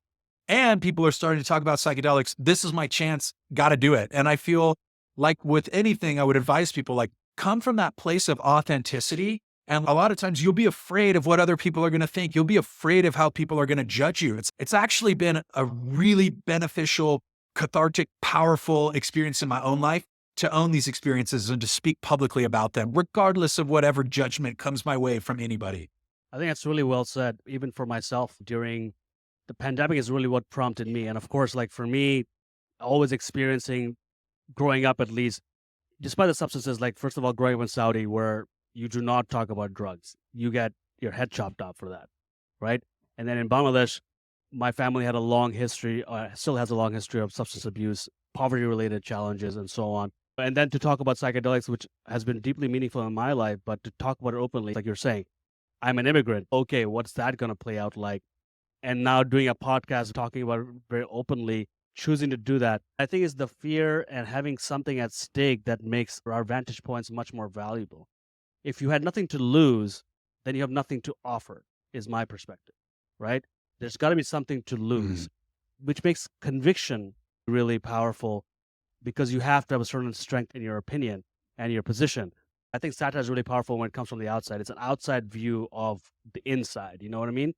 And people are starting to talk about psychedelics. This is my chance. Got to do it. And I feel like with anything, I would advise people, like, come from that place of authenticity. And a lot of times you'll be afraid of what other people are going to think. You'll be afraid of how people are going to judge you. It's actually been a really beneficial, cathartic, powerful experience in my own life to own these experiences and to speak publicly about them, regardless of whatever judgment comes my way from anybody. I think that's really well said. Even for myself, during the pandemic is really what prompted me. And of course, like for me, always experiencing, growing up at least, despite the substances, like first of all, growing up in Saudi, where you do not talk about drugs, you get your head chopped off for that, right? And then in Bangladesh, my family had a long history, still has a long history of substance abuse, poverty-related challenges, and so on. And then to talk about psychedelics, which has been deeply meaningful in my life, but to talk about it openly, like you're saying, I'm an immigrant. Okay, what's that going to play out like? And now doing a podcast, talking about it very openly, choosing to do that, I think is the fear and having something at stake that makes our vantage points much more valuable. If you had nothing to lose, then you have nothing to offer, is my perspective, right? There's got to be something to lose, which makes conviction really powerful, because you have to have a certain strength in your opinion and your position. I think satire is really powerful when it comes from the outside. It's an outside view of the inside. You know what I mean?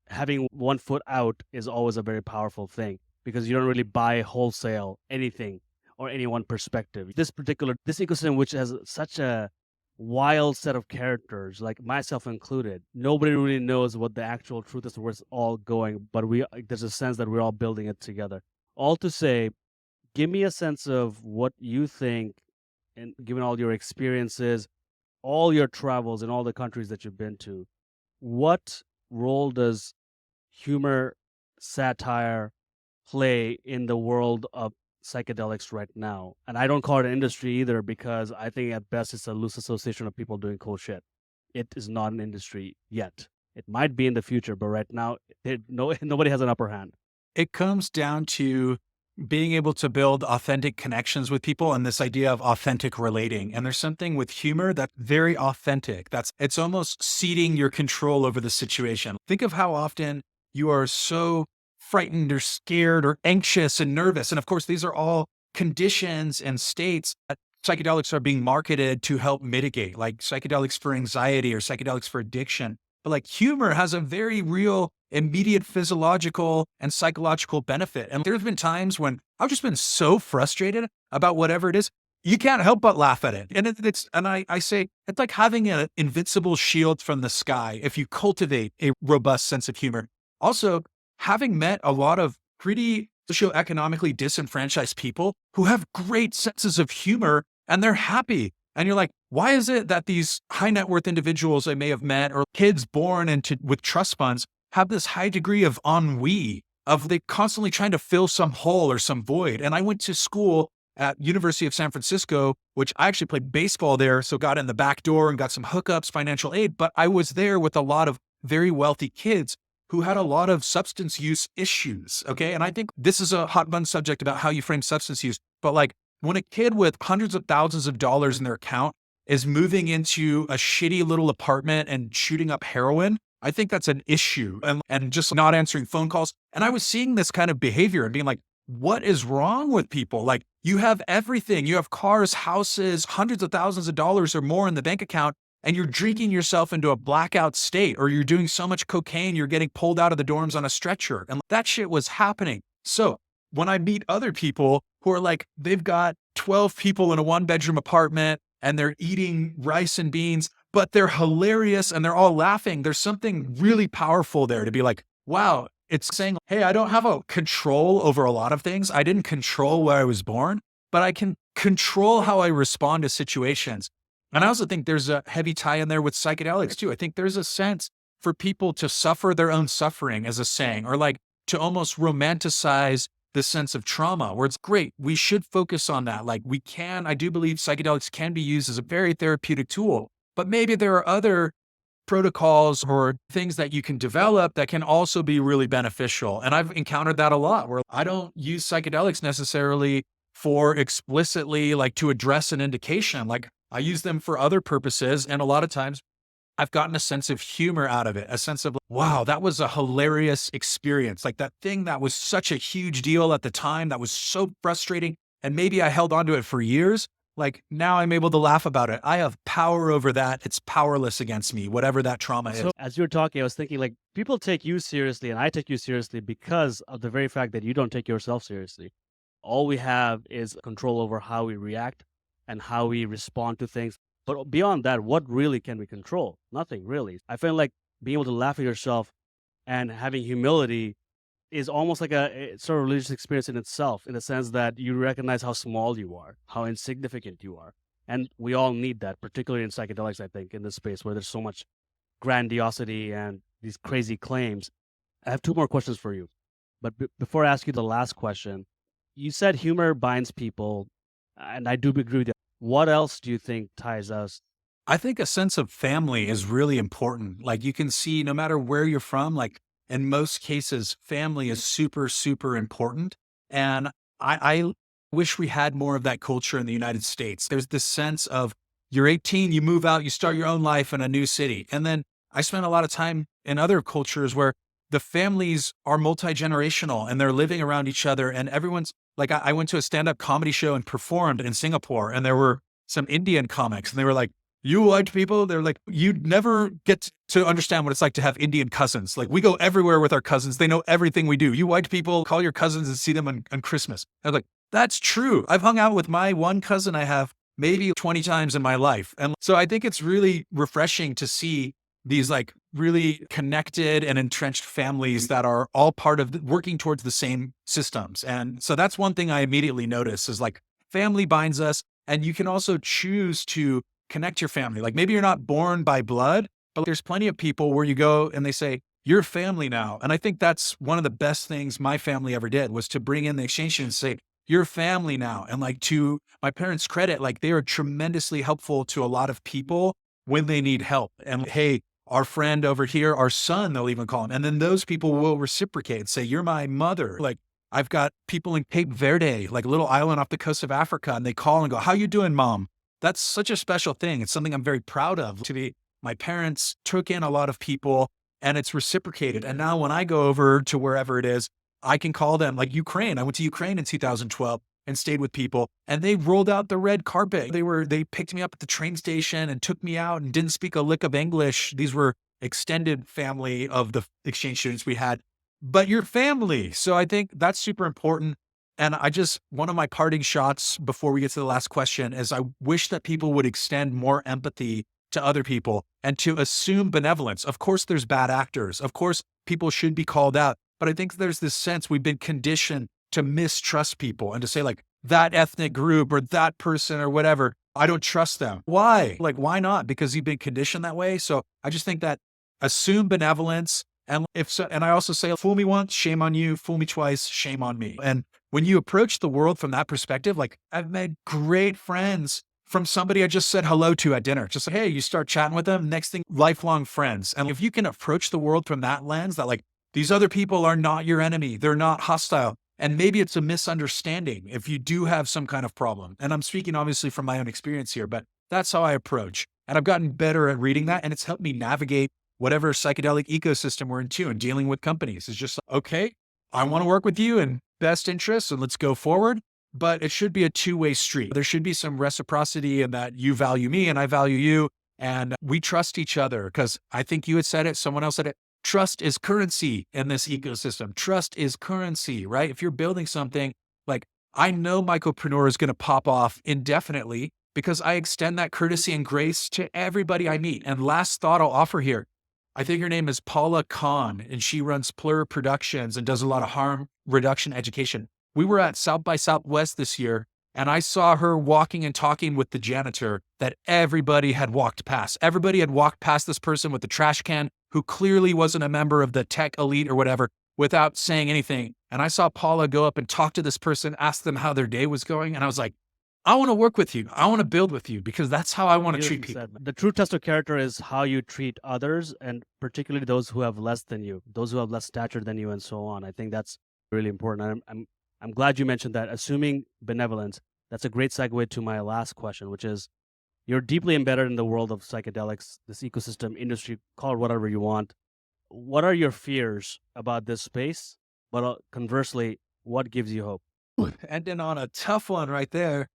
Having one foot out is always a very powerful thing, because you don't really buy wholesale anything or any one perspective. This ecosystem, which has such a wild set of characters, like myself included, nobody really knows what the actual truth is, where it's all going, but there's a sense that we're all building it together. All to say, give me a sense of what you think, and given all your experiences, all your travels in all the countries that you've been to, what role does humor, satire play in the world of psychedelics right now? And I don't call it an industry either, because I think at best it's a loose association of people doing cool shit. It is not an industry yet. It might be in the future, but right now, nobody has an upper hand. It comes down to being able to build authentic connections with people and this idea of authentic relating. And there's something with humor that's very authentic. It's almost ceding your control over the situation. Think of how often you are so frightened or scared or anxious and nervous. And of course, these are all conditions and states that psychedelics are being marketed to help mitigate, like psychedelics for anxiety or psychedelics for addiction. But like humor has a very real, immediate physiological and psychological benefit. And there's been times when I've just been so frustrated about whatever it is, you can't help but laugh at it. And I say, it's like having an invincible shield from the sky if you cultivate a robust sense of humor. Also, having met a lot of pretty socioeconomically disenfranchised people who have great senses of humor, and they're happy And you're like, why is it that these high net worth individuals I may have met or kids born into with trust funds have this high degree of ennui of they constantly trying to fill some hole or some void? And I went to school at University of San Francisco, which I actually played baseball there. So got in the back door and got some hookups, financial aid, but I was there with a lot of very wealthy kids who had a lot of substance use issues. Okay. And I think this is a hot button subject about how you frame substance use. But like when a kid with hundreds of thousands of dollars in their account is moving into a shitty little apartment and shooting up heroin, I think that's an issue and just not answering phone calls. And I was seeing this kind of behavior and being like, what is wrong with people? Like you have everything. You have cars, houses, hundreds of thousands of dollars or more in the bank account, and you're drinking yourself into a blackout state, or you're doing so much cocaine, you're getting pulled out of the dorms on a stretcher. And that shit was happening. So when I meet other people who are like, they've got 12 people in a 1-bedroom apartment and they're eating rice and beans, but they're hilarious and they're all laughing. There's something really powerful there to be like, wow, it's saying, hey, I don't have a control over a lot of things. I didn't control where I was born, but I can control how I respond to situations. And I also think there's a heavy tie in there with psychedelics too. I think there's a sense for people to suffer their own suffering, as a saying, or like to almost romanticize the sense of trauma, where it's great. We should focus on that. Like I do believe psychedelics can be used as a very therapeutic tool, but maybe there are other protocols or things that you can develop that can also be really beneficial. And I've encountered that a lot where I don't use psychedelics necessarily for explicitly like to address an indication. Like I use them for other purposes. And a lot of times I've gotten a sense of humor out of it, a sense of, wow, that was a hilarious experience. Like that thing that was such a huge deal at the time, that was so frustrating. And maybe I held onto it for years. Like now I'm able to laugh about it. I have power over that. It's powerless against me, whatever that trauma is. So as you were talking, I was thinking like people take you seriously and I take you seriously because of the very fact that you don't take yourself seriously. All we have is control over how we react and how we respond to things. But beyond that, what really can we control? Nothing really. I feel like being able to laugh at yourself and having humility is almost like a sort of religious experience in itself, in the sense that you recognize how small you are, how insignificant you are. And we all need that, particularly in psychedelics, I think, in this space where there's so much grandiosity and these crazy claims. I have two more questions for you. But before I ask you the last question, you said humor binds people, and I do agree with you. What else do you think ties us? I think a sense of family is really important. Like you can see no matter where you're from, like in most cases, family is super, super important. And I wish we had more of that culture in the United States. There's this sense of you're 18, you move out, you start your own life in a new city. And then I spent a lot of time in other cultures where the families are multi-generational and they're living around each other. And everyone's like, I went to a stand-up comedy show and performed in Singapore, and there were some Indian comics and they were like, you white people, they're like, you'd never get to understand what it's like to have Indian cousins. Like we go everywhere with our cousins. They know everything we do. You white people call your cousins and see them on Christmas. I was like, that's true. I've hung out with my one cousin I have maybe 20 times in my life. And so I think it's really refreshing to see these like really connected and entrenched families that are all part of working towards the same systems. And so that's one thing I immediately notice is like family binds us, and you can also choose to connect your family. Like maybe you're not born by blood, but there's plenty of people where you go and they say, you're family now. And I think that's one of the best things my family ever did was to bring in the exchange students and say, you're family now. And like to my parents' credit, like they are tremendously helpful to a lot of people when they need help. And hey, our friend over here, our son, they'll even call him. And then those people will reciprocate, say, you're my mother. Like I've got people in Cape Verde, like a little island off the coast of Africa, and they call and go, how you doing, mom? That's such a special thing. It's something I'm very proud of. My parents took in a lot of people and it's reciprocated. And now when I go over to wherever it is, I can call them like Ukraine. I went to Ukraine in 2012 and stayed with people, and they rolled out the red carpet. They picked me up at the train station and took me out and didn't speak a lick of English. These were extended family of the exchange students we had, but your family. So I think that's super important. And one of my parting shots before we get to the last question is I wish that people would extend more empathy to other people and to assume benevolence. Of course, there's bad actors. Of course, people should be called out. But I think there's this sense we've been conditioned to mistrust people and to say like that ethnic group or that person or whatever, I don't trust them. Why? Like, why not? Because you've been conditioned that way. So I just think that assume benevolence. And if so, and I also say, fool me once, shame on you. Fool me twice, shame on me. And when you approach the world from that perspective, like I've made great friends from somebody I just said hello to at dinner. Just like, hey, you start chatting with them. Next thing, lifelong friends. And if you can approach the world from that lens, that like these other people are not your enemy, they're not hostile. And maybe it's a misunderstanding if you do have some kind of problem. And I'm speaking obviously from my own experience here, but that's how I approach. And I've gotten better at reading that. And it's helped me navigate whatever psychedelic ecosystem we're into and dealing with companies. It's just, okay, I want to work with you in best interests and let's go forward. But it should be a two-way street. There should be some reciprocity in that you value me and I value you. And we trust each other because I think you had said it, someone else said it. Trust is currency in this ecosystem. Trust is currency, right? If you're building something, like I know Mycopreneur is going to pop off indefinitely because I extend that courtesy and grace to everybody I meet. And last thought I'll offer here. I think her name is Paula Kahn, and she runs Plur Productions and does a lot of harm reduction education. We were at South by Southwest this year, and I saw her walking and talking with the janitor that everybody had walked past. Everybody had walked past this person with the trash can who clearly wasn't a member of the tech elite or whatever without saying anything. And I saw Paula go up and talk to this person, ask them how their day was going. And I was like, I want to work with you. I want to build with you because that's how I want to treat people. The true test of character is how you treat others, and particularly those who have less than you, those who have less stature than you, and so on. I think that's really important. I'm glad you mentioned that. Assuming benevolence, that's a great segue to my last question, which is you're deeply embedded in the world of psychedelics, this ecosystem, industry, call it whatever you want. What are your fears about this space? But conversely, what gives you hope? Ending on a tough one right there.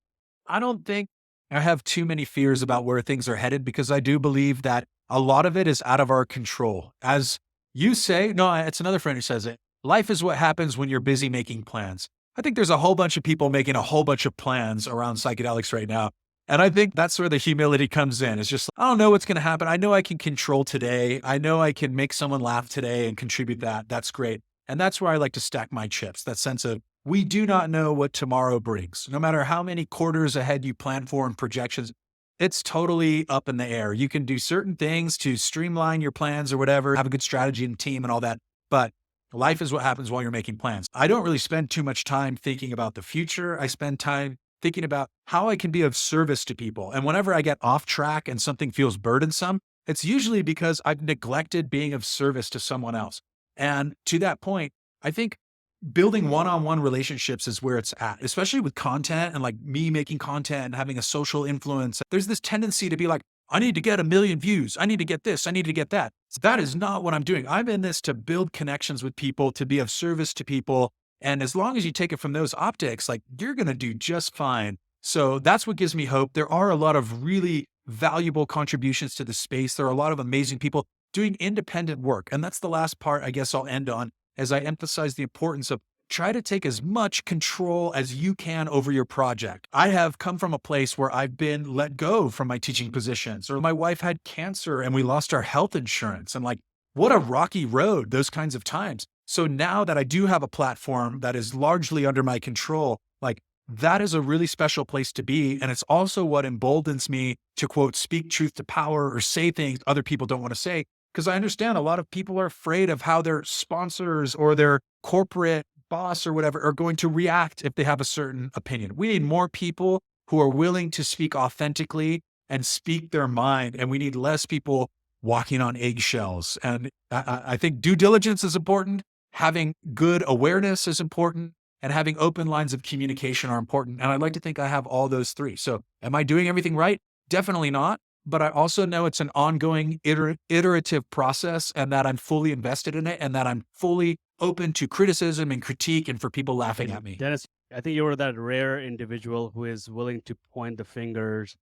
I don't think I have too many fears about where things are headed because I do believe that a lot of it is out of our control. As you say, no, it's another friend who says it. Life is what happens when you're busy making plans. I think there's a whole bunch of people making a whole bunch of plans around psychedelics right now. And I think that's where the humility comes in. It's just, I don't know what's going to happen. I know I can control today. I know I can make someone laugh today and contribute that. That's great. And that's where I like to stack my chips, that sense of we do not know what tomorrow brings. No matter how many quarters ahead you plan for and projections, it's totally up in the air. You can do certain things to streamline your plans or whatever, have a good strategy and team and all that. But life is what happens while you're making plans. I don't really spend too much time thinking about the future. I spend time thinking about how I can be of service to people. And whenever I get off track and something feels burdensome, it's usually because I've neglected being of service to someone else. And to that point, I think building one-on-one relationships is where it's at, especially with content and like me making content and having a social influence. There's this tendency to be like, I need to get 1 million views. I need to get this. I need to get that. So that is not what I'm doing. I'm in this to build connections with people, to be of service to people. And as long as you take it from those optics, like you're going to do just fine. So that's what gives me hope. There are a lot of really valuable contributions to the space. There are a lot of amazing people doing independent work. And that's the last part I guess I'll end on as I emphasize the importance of try to take as much control as you can over your project. I have come from a place where I've been let go from my teaching positions, or my wife had cancer and we lost our health insurance. And like, what a rocky road, those kinds of times. So now that I do have a platform that is largely under my control, like that is a really special place to be. And it's also what emboldens me to quote, speak truth to power or say things other people don't want to say. Because I understand a lot of people are afraid of how their sponsors or their corporate boss or whatever are going to react if they have a certain opinion. We need more people who are willing to speak authentically and speak their mind. And we need less people walking on eggshells. And I think due diligence is important. Having good awareness is important. And having open lines of communication are important. And I'd like to think I have all those three. So am I doing everything right? Definitely not. But I also know it's an ongoing iterative process and that I'm fully invested in it and that I'm fully open to criticism and critique and for people laughing at me. Dennis, I think you were that rare individual who is willing to point the fingers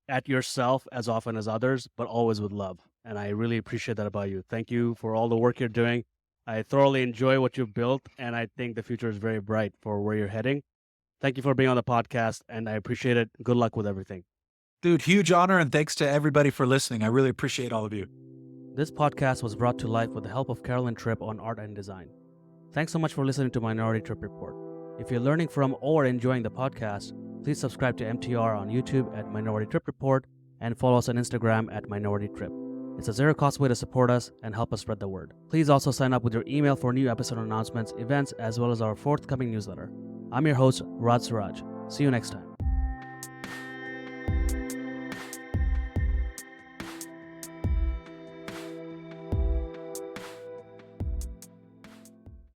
at yourself as often as others, but always with love. And I really appreciate that about you. Thank you for all the work you're doing. I thoroughly enjoy what you've built, and I think the future is very bright for where you're heading. Thank you for being on the podcast, and I appreciate it. Good luck with everything. Dude, huge honor, and thanks to everybody for listening. I really appreciate all of you. This podcast was brought to life with the help of Carolyn Tripp on art and design. Thanks so much for listening to Minority Trip Report. If you're learning from or enjoying the podcast, please subscribe to MTR on YouTube at Minority Trip Report and follow us on Instagram at Minority Trip. It's a zero-cost way to support us and help us spread the word. Please also sign up with your email for new episode announcements, events, as well as our forthcoming newsletter. I'm your host, Raj Suraj. See you next time.